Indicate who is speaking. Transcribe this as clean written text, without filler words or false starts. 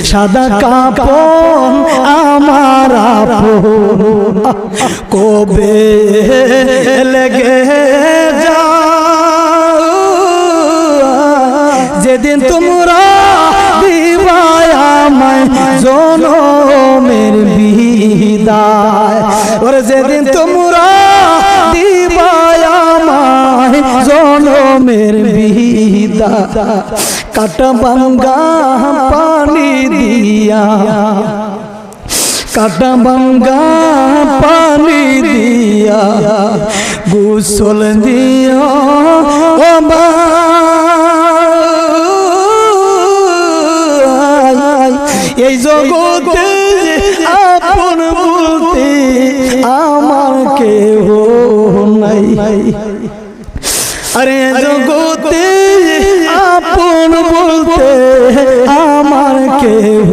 Speaker 1: সাদা কাপন আমার আপন কবে লেগে যা যেদিন তোমরা দিবায় আমায় জনমের বিদায় ওরে যেদিন তোমরা দিবায় আমায় জনমের বিদায় কাটা ভাঙ্গা পানি দিয়া কাটা ভাঙ্গা পানি দিয়া গোসল দিও ও মা এই জগতে আপন বলতে আমার কেহ নাই আরে জগতে আপন বলতে আমার কেহ